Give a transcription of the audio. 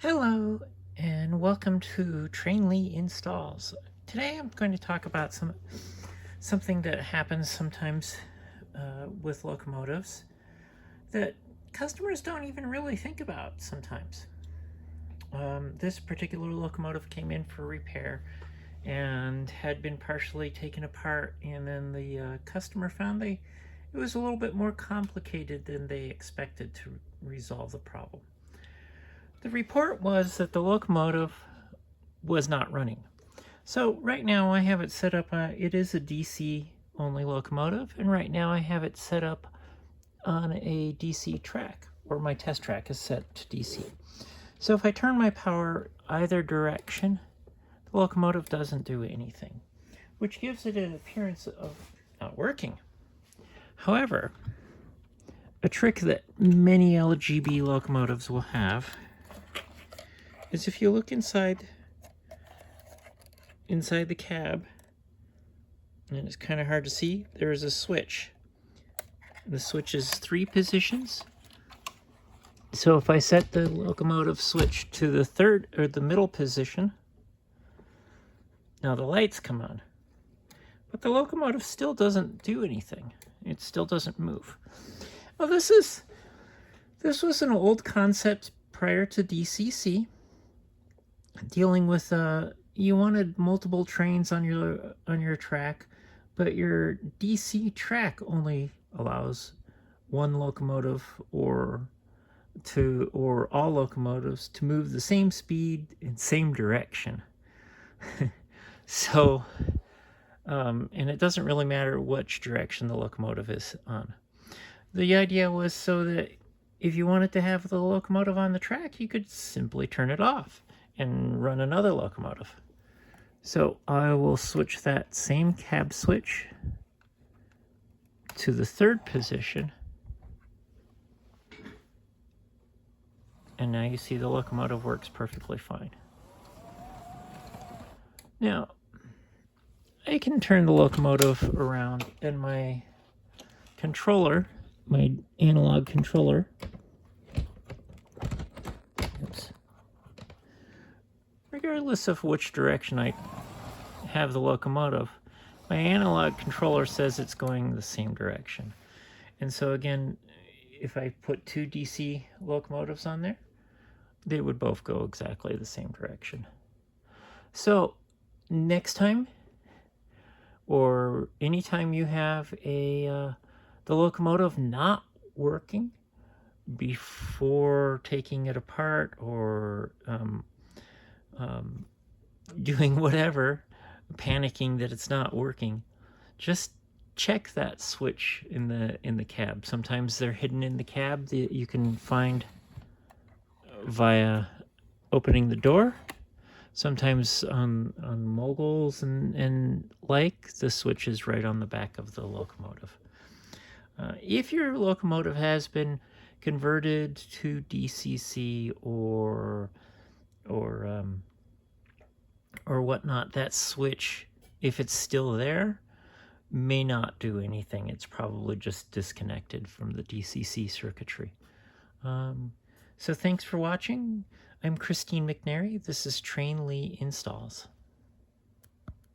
Hello and welcome to Trainly Installs. Today I'm going to talk about something that happens sometimes with locomotives that customers don't even really think about sometimes. This particular locomotive came in for repair and had been partially taken apart, and then the customer found it was a little bit more complicated than they expected to resolve the problem. The report was that the locomotive was not running. So right now I have it set up, it is a DC only locomotive, and right now I have it set up on a DC track, or my test track is set to DC. So if I turn my power either direction, the locomotive doesn't do anything, which gives it an appearance of not working. However, a trick that many LGB locomotives will have is if you look inside the cab, and it's kind of hard to see, there is a switch. The switch is 3 positions. So if I set the locomotive switch to the third or the middle position, now the lights come on. But the locomotive still doesn't do anything. It still doesn't move. Well, this was an old concept prior to DCC, dealing with you wanted multiple trains on your track, but your DC track only allows one locomotive or all locomotives to move the same speed and same direction. So and it doesn't really matter which direction the locomotive is on. The idea was so that if you wanted to have the locomotive on the track, you could simply turn it off and run another locomotive. So I will switch that same cab switch to the third position, and now you see the locomotive works perfectly fine. Now I can turn the locomotive around, and my controller, my analog controller, regardless of which direction I have the locomotive, my analog controller says it's going the same direction. And so again, if I put 2 DC locomotives on there, they would both go exactly the same direction. So next time, or anytime you have the locomotive not working, before taking it apart or doing whatever, panicking that it's not working, just check that switch in the cab. Sometimes they're hidden in the cab that you can find via opening the door. Sometimes on moguls and the switch is right on the back of the locomotive. If your locomotive has been converted to DCC or whatnot, that switch, if it's still there, may not do anything. It's probably just disconnected from the DCC circuitry. So thanks for watching. I'm Christine McNary. This is Trainly Installs.